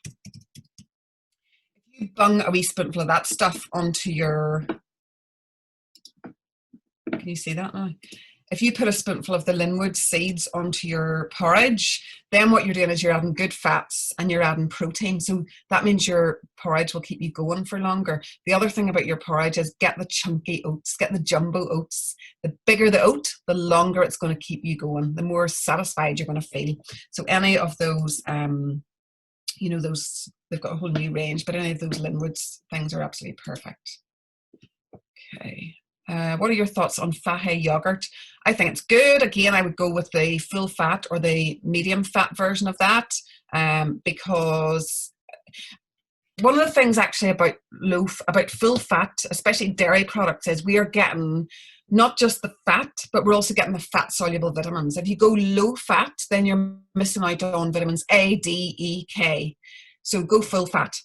If you bung a wee spoonful of that stuff onto your, can you see that now? If you put a spoonful of the Linwood seeds onto your porridge, then what you're doing is you're adding good fats and you're adding protein. So that means your porridge will keep you going for longer. The other thing about your porridge is get the chunky oats, get the jumbo oats. The bigger the oat, the longer it's going to keep you going, the more satisfied you're going to feel. So any of those, you know, those, they've got a whole new range, but any of those Linwood's things are absolutely perfect. Okay. What are your thoughts on Fahey yogurt? I think it's good. Again, I would go with the full fat or the medium fat version of that, because one of the things actually about full fat, especially dairy products, is we are getting not just the fat, but we're also getting the fat soluble vitamins. If you go low fat, then you're missing out on vitamins A, D, E, K. So go full fat.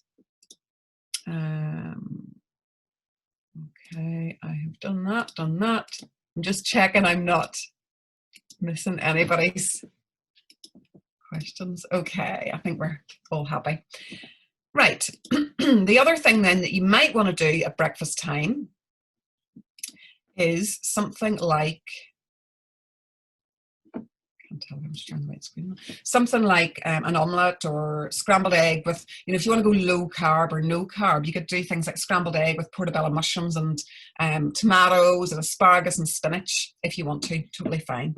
Okay, I have done that. I'm just checking I'm not missing anybody's questions. Okay, I think we're all happy. Right, the other thing then that you might want to do at breakfast time is something like, tell I'm just trying the right screen. Something like an omelette or scrambled egg with, you know, if you want to go low carb or no carb, you could do things like scrambled egg with portobello mushrooms and tomatoes and asparagus and spinach if you want to. Totally fine.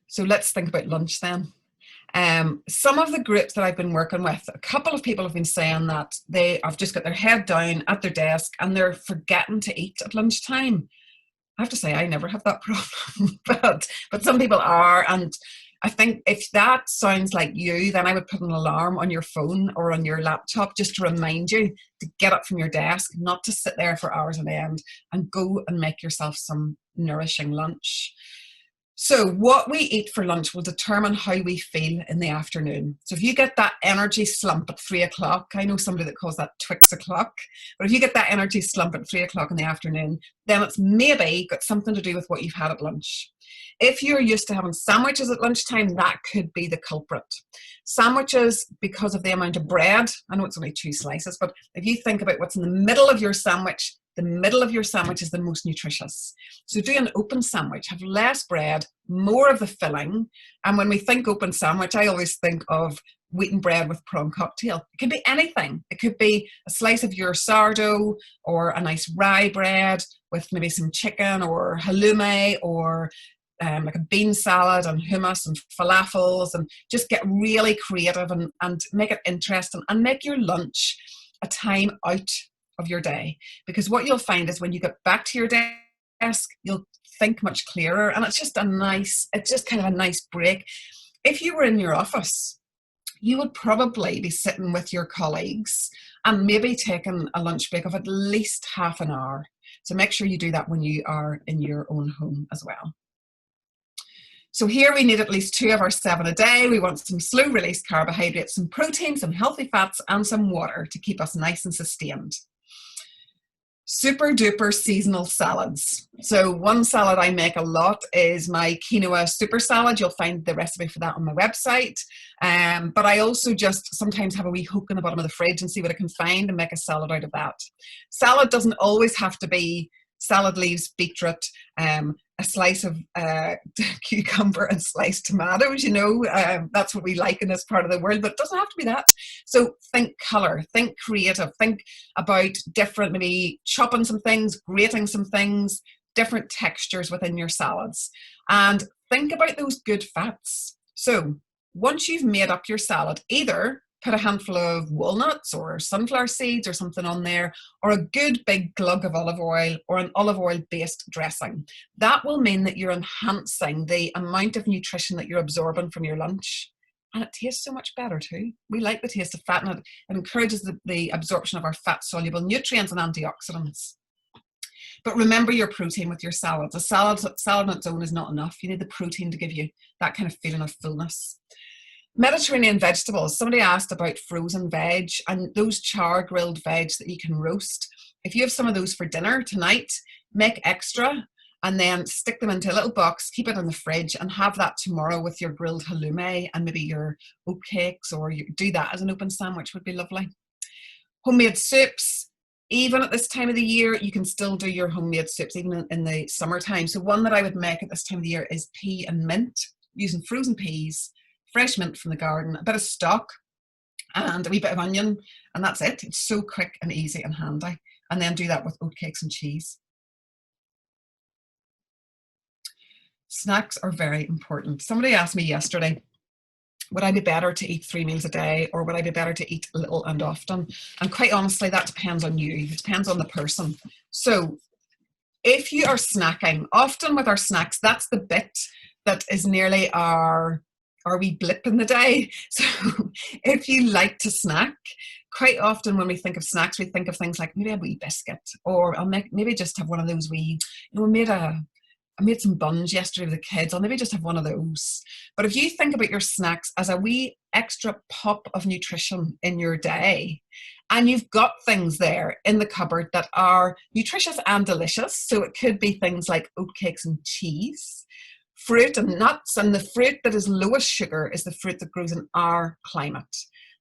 So let's think about lunch then. Some of the groups that I've been working with, a couple of people have been saying that they have just got their head down at their desk and they're forgetting to eat at lunchtime. I have to say I never have that problem, but some people are, and I think if that sounds like you, then I would put an alarm on your phone or on your laptop just to remind you to get up from your desk, not to sit there for hours on end, and go and make yourself some nourishing lunch. So what we eat for lunch will determine how we feel in the afternoon. So if you get that energy slump at 3 o'clock, I know somebody that calls that Twix o'clock, but if you get that energy slump at 3 o'clock in the afternoon, then it's maybe got something to do with what you've had at lunch. If you're used to having sandwiches at lunchtime, that could be the culprit. Sandwiches, because of the amount of bread, I know it's only 2 slices, but if you think about what's in the middle of your sandwich, the middle of your sandwich is the most nutritious. So do an open sandwich, have less bread, more of the filling. And when we think open sandwich, I always think of wheaten bread with prawn cocktail. It could be anything. It could be a slice of your sourdough or a nice rye bread with maybe some chicken or halloumi or like a bean salad and hummus and falafels, and just get really creative and make it interesting and make your lunch a time out of your day. Because what you'll find is when you get back to your desk, you'll think much clearer, and it's just kind of a nice break. If you were in your office, you would probably be sitting with your colleagues and maybe taking a lunch break of at least half an hour. So make sure you do that when you are in your own home as well. So here we need at least 2 of our 7 a day. We want some slow release carbohydrates, some protein, some healthy fats, and some water to keep us nice and sustained. Super duper seasonal salads. So one salad I make a lot is my quinoa super salad. You'll find the recipe for that on my website. But I also just sometimes have a wee hook in the bottom of the fridge and see what I can find and make a salad out of that. Salad doesn't always have to be salad leaves, beetroot, a slice of cucumber and sliced tomatoes, you know, that's what we like in this part of the world, but it doesn't have to be that. So think colour, think creative, think about different, maybe chopping some things, grating some things, different textures within your salads, and think about those good fats. So once you've made up your salad, either put a handful of walnuts or sunflower seeds or something on there, or a good big glug of olive oil or an olive oil based dressing. That will mean that you're enhancing the amount of nutrition that you're absorbing from your lunch. And it tastes so much better too. We like the taste of fat, and it encourages the absorption of our fat soluble nutrients and antioxidants. But remember your protein with your salads. A salad on its own is not enough. You need the protein to give you that kind of feeling of fullness. Mediterranean vegetables. Somebody asked about frozen veg and those char grilled veg that you can roast. If you have some of those for dinner tonight, make extra and then stick them into a little box, keep it in the fridge, and have that tomorrow with your grilled halloumi and maybe your oat cakes, or you do that as an open sandwich would be lovely. Homemade soups. Even at this time of the year, you can still do your homemade soups, even in the summertime. So one that I would make at this time of the year is pea and mint, using frozen peas, fresh mint from the garden, a bit of stock, and a wee bit of onion, and that's it. It's so quick and easy and handy. And then do that with oat cakes and cheese. Snacks are very important. Somebody asked me yesterday, would I be better to eat 3 meals a day, or would I be better to eat little and often? And quite honestly, that depends on you. It depends on the person. So if you are snacking, often with our snacks, that's the bit that is nearly our wee blip in the day. So if you like to snack, quite often when we think of snacks, we think of things like maybe a wee biscuit, or I'll maybe just have one of those wee, you know, I made some buns yesterday with the kids. I'll maybe just have one of those. But if you think about your snacks as a wee extra pop of nutrition in your day, and you've got things there in the cupboard that are nutritious and delicious, so it could be things like oat cakes and cheese, fruit and nuts, and the fruit that is lowest sugar is the fruit that grows in our climate.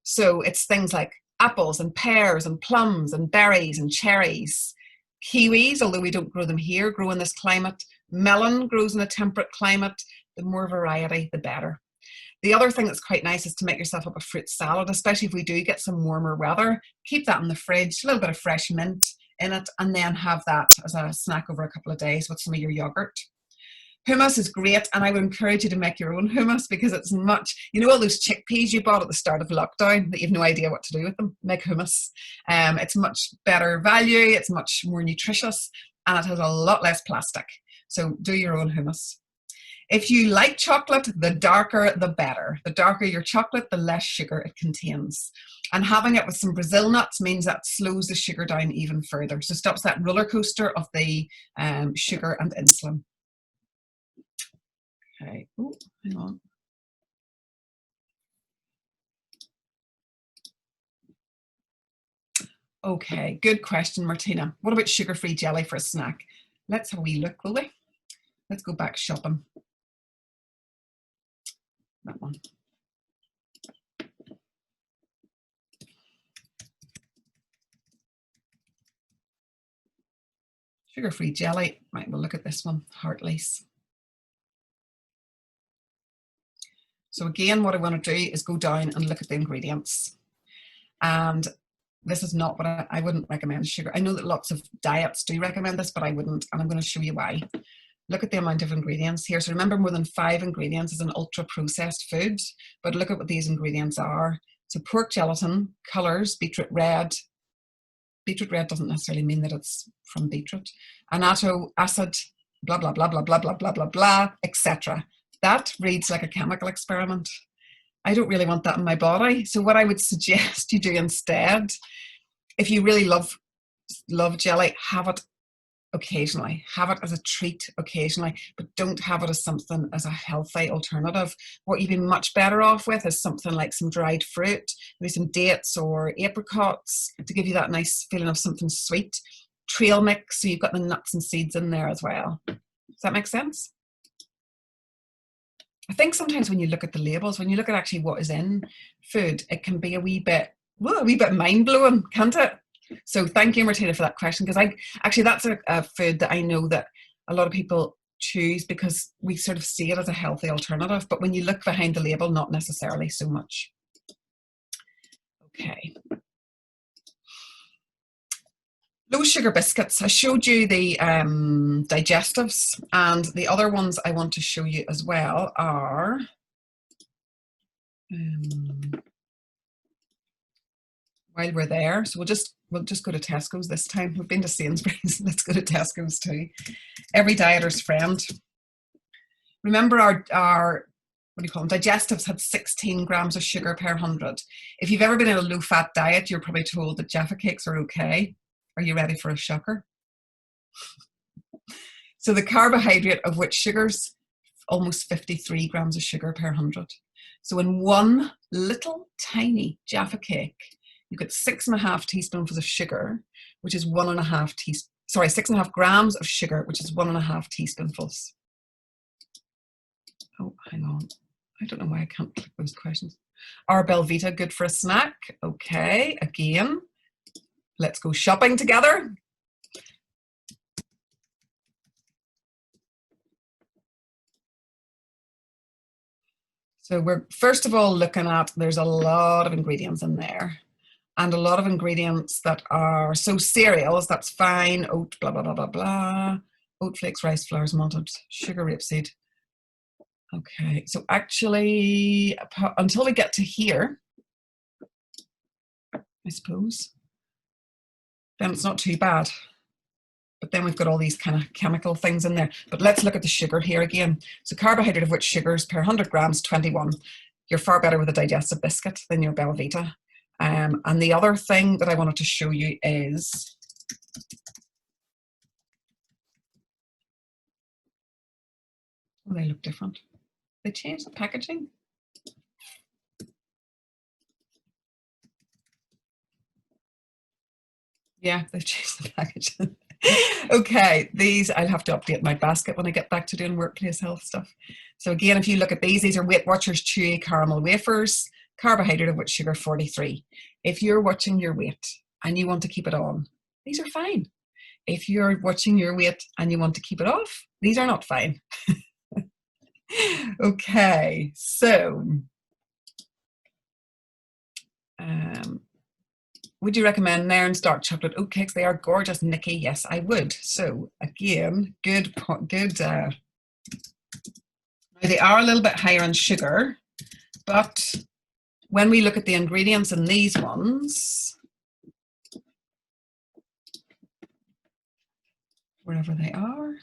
So it's things like apples and pears and plums and berries and cherries. Kiwis, although we don't grow them here, grow in this climate. Melon grows in a temperate climate. The more variety, the better. The other thing that's quite nice is to make yourself up a fruit salad, especially if we do get some warmer weather. Keep that in the fridge, a little bit of fresh mint in it, and then have that as a snack over a couple of days with some of your yogurt. Hummus is great, and I would encourage you to make your own hummus, because it's much, you know, all those chickpeas you bought at the start of lockdown that you have no idea what to do with them? Make hummus. It's much better value, it's much more nutritious, and it has a lot less plastic. So do your own hummus. If you like chocolate, the darker the better. The darker your chocolate, the less sugar it contains. And having it with some Brazil nuts means that slows the sugar down even further. So stops that roller coaster of the sugar and insulin. Okay, oh, hang on. Okay, good question, Martina. What about sugar-free jelly for a snack? Let's have a wee look, will we? Let's go back shopping. That one. Sugar-free jelly. Right, we'll look at this one, Hartley's. So again, what I want to do is go down and look at the ingredients. And this is not what I wouldn't recommend sugar. I know that lots of diets do recommend this, but I wouldn't, and I'm going to show you why. Look at the amount of ingredients here. So remember, more than 5 ingredients is an ultra-processed food, but look at what these ingredients are. So pork gelatin, colours, beetroot red. Beetroot red doesn't necessarily mean that it's from beetroot. Annatto acid, blah, blah, blah, blah, blah, blah, blah, blah, blah, etc. That reads like a chemical experiment. I don't really want that in my body. So what I would suggest you do instead, if you really love jelly, have it occasionally. Have it as a treat occasionally, but don't have it as something as a healthy alternative. What you'd be much better off with is something like some dried fruit, maybe some dates or apricots to give you that nice feeling of something sweet. Trail mix, so you've got the nuts and seeds in there as well. Does that make sense? I think sometimes when you look at the labels, when you look at actually what is in food, it can be a wee bit mind-blowing, can't it? So thank you, Martina, for that question, because actually that's a food that I know that a lot of people choose because we sort of see it as a healthy alternative, but when you look behind the label, not necessarily so much. Okay. Low sugar biscuits. I showed you the digestives, and the other ones I want to show you as well are while we're there. So we'll just go to Tesco's this time. We've been to Sainsbury's. Let's go to Tesco's too. Every dieter's friend. Remember our what do you call them? Digestives had 16 grams of sugar per 100. If you've ever been in a low-fat diet, you're probably told that Jaffa cakes are okay. Are you ready for a shocker? So the carbohydrate of which sugar's almost 53 grams of sugar per 100. So in one little tiny Jaffa cake, you get 6.5 teaspoonfuls of sugar, which is 6.5 grams of sugar, which is 1.5 teaspoonfuls. Oh, hang on. I don't know why I can't click those questions. Are Belvita good for a snack? Okay, again, let's go shopping together. So we're first of all looking at, there's a lot of ingredients in there, and a lot of ingredients that are, so cereals, that's fine, oat, blah, blah, blah, blah, blah, oat flakes, rice flours, malted sugar, rapeseed. Okay, so actually, until we get to here, I suppose, then it's not too bad. But then we've got all these kind of chemical things in there. But let's look at the sugar here again. So carbohydrate of which sugars per 100 grams, 21. You're far better with a digestive biscuit than your Belvita. And the other thing that I wanted to show you is, oh, they look different. They changed the packaging. Yeah, they've changed the packaging. Okay, these, I'll have to update my basket when I get back to doing workplace health stuff. So again, if you look at these are Weight Watchers chewy caramel wafers, carbohydrate of which sugar 43. If you're watching your weight and you want to keep it on, these are fine. If you're watching your weight and you want to keep it off, these are not fine. Okay, so would you recommend Nairn's dark chocolate oat cakes? They are gorgeous, Nikki. Yes, I would. So again, good. Now they are a little bit higher in sugar, but when we look at the ingredients in these ones, wherever they are,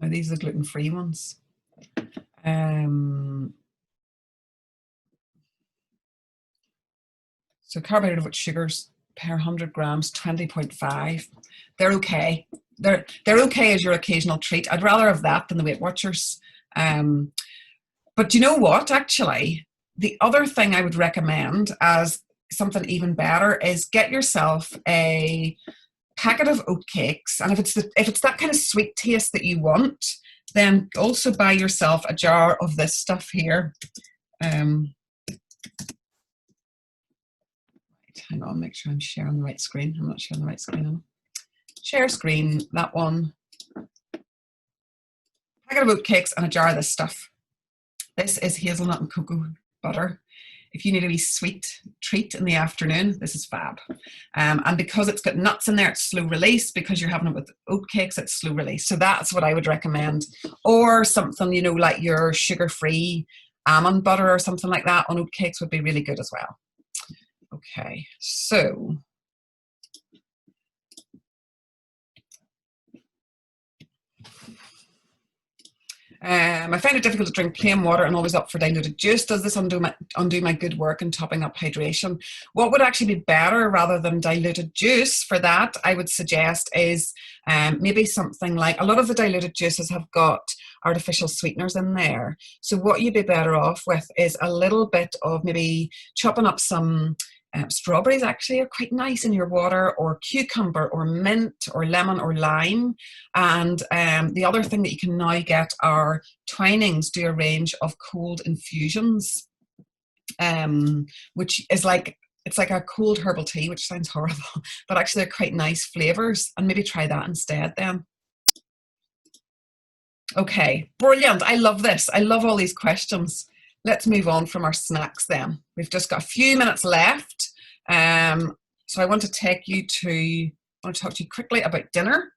now these are the gluten-free ones. So carbohydrate of which sugars per 100 grams, 20.5. They're okay. They're okay as your occasional treat. I'd rather have that than the Weight Watchers. But you know what, actually, the other thing I would recommend as something even better is get yourself a packet of oat cakes. And if it's that kind of sweet taste that you want, then also buy yourself a jar of this stuff here. Hang on, make sure I'm sharing the right screen. I'm not sharing the right screen. Share screen, that one. Packet of oat cakes and a jar of this stuff. This is hazelnut and cocoa butter. If you need a wee sweet treat in the afternoon, this is fab. And because it's got nuts in there, it's slow release. Because you're having it with oat cakes, it's slow release. So that's what I would recommend. Or something, you know, like your sugar-free almond butter or something like that on oat cakes would be really good as well. Okay, so I find it difficult to drink plain water and always up for diluted juice. Does this undo my good work in topping up hydration? What would actually be better rather than diluted juice for that, I would suggest, is maybe something like, a lot of the diluted juices have got artificial sweeteners in there. So what you'd be better off with is a little bit of maybe chopping up some Strawberries actually are quite nice in your water, or cucumber or mint or lemon or lime. And the other thing that you can now get are Twinings do a range of cold infusions, which is like, it's like a cold herbal tea, which sounds horrible, but actually they're quite nice flavors, and maybe try that instead then. Okay, brilliant. I love this. I love all these questions. Let's move on from our snacks then. We've just got a few minutes left. So I want to talk to you quickly about dinner.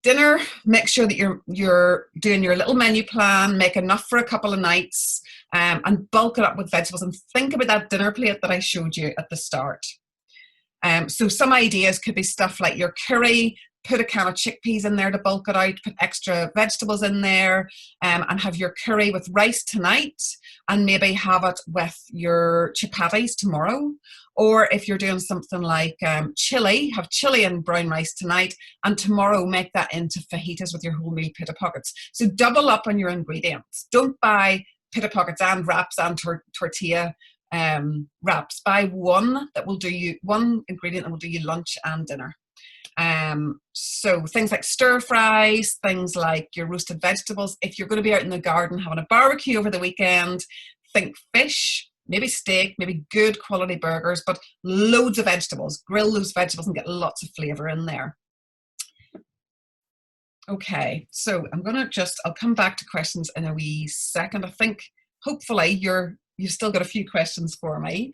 Dinner, make sure that you're doing your little menu plan, make enough for a couple of nights, and bulk it up with vegetables, and think about that dinner plate that I showed you at the start. So some ideas could be stuff like your curry, put a can of chickpeas in there to bulk it out, put extra vegetables in there, and have your curry with rice tonight, and maybe have it with your chapatis tomorrow. Or if you're doing something like chili, have chili and brown rice tonight, and tomorrow make that into fajitas with your wholemeal pita pockets. So double up on your ingredients. Don't buy pita pockets and wraps and tortilla wraps. Buy one ingredient that will do you lunch and dinner. So things like stir fries, things like your roasted vegetables. If you're going to be out in the garden having a barbecue over the weekend, think fish, maybe steak, maybe good quality burgers, but loads of vegetables. Grill those vegetables and get lots of flavor in there. Okay, so I'll come back to questions in a wee second. I think hopefully you've still got a few questions for me.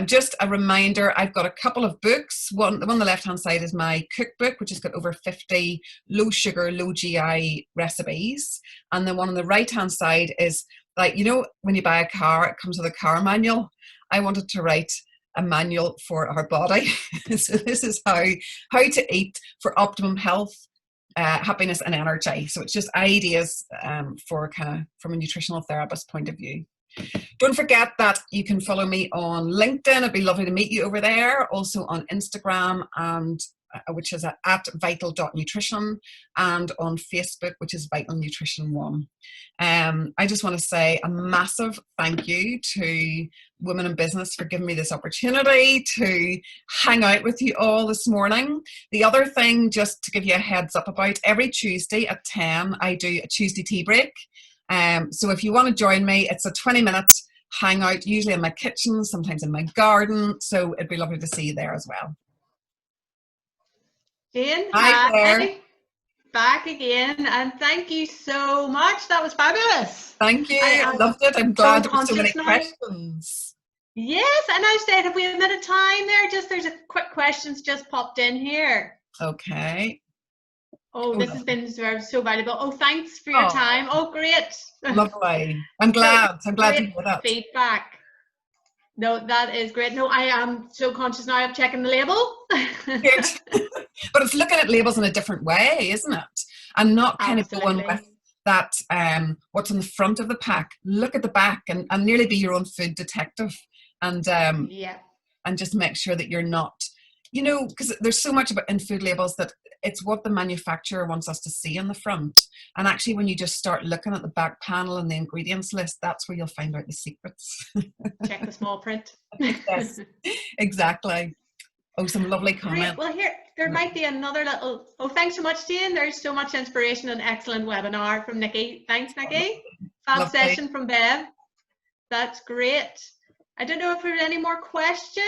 Just a reminder, I've got a couple of books. The one on the left-hand side is my cookbook, which has got over 50 low sugar, low GI recipes. And the one on the right-hand side is, like, you know, when you buy a car, it comes with a car manual. I wanted to write a manual for our body. So this is how to eat for optimum health, happiness and energy. So it's just ideas for kind of from a nutritional therapist point of view. Don't forget that you can follow me on LinkedIn. It'd be lovely to meet you over there. Also on Instagram, and which is at vital.nutrition, and on Facebook, which is Vital Nutrition 1. I just want to say a massive thank you to Women in Business for giving me this opportunity to hang out with you all this morning. The other thing, just to give you a heads up about, every Tuesday at 10, I do a Tuesday tea break. So if you want to join me, it's a 20-minute hangout, usually in my kitchen, sometimes in my garden. So it'd be lovely to see you there as well. Jane, hi Claire. Back again, and thank you so much. That was fabulous. Thank you. I loved it. I'm glad there were so many questions. Yes, and I said, have we a minute of time there? There's a quick questions just popped in here. Okay. Oh, this has been so valuable. Oh, thanks for your time. Oh, great. Lovely. I'm glad to hear that. Feedback. No, that is great. No, I am so conscious now of checking the label. Good. But it's looking at labels in a different way, isn't it? And not kind of going with that, what's on the front of the pack. Look at the back and nearly be your own food detective. And and just make sure that you're not, you know, because there's so much about in food labels that it's what the manufacturer wants us to see on the front. And actually, when you just start looking at the back panel and the ingredients list, that's where you'll find out the secrets. Check the small print. Yes, exactly. Oh, some lovely comments. Great. Well, here, there might be another little, thanks so much, Jane. There's so much inspiration and excellent webinar from Nikki. Thanks, Nikki. Fab session from Bev. That's great. I don't know if there are any more questions.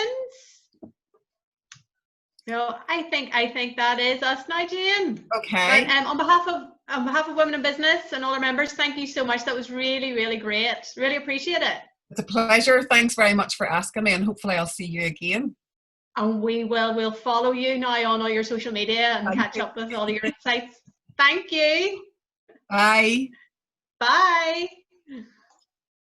No, I think that is us now, Jane. Okay. But, on behalf of Women in Business and all our members, thank you so much. That was really, really great. Really appreciate it. It's a pleasure. Thanks very much for asking me, and hopefully I'll see you again. And we'll follow you now on all your social media and catch up with all your insights. Thank you. Bye. Bye.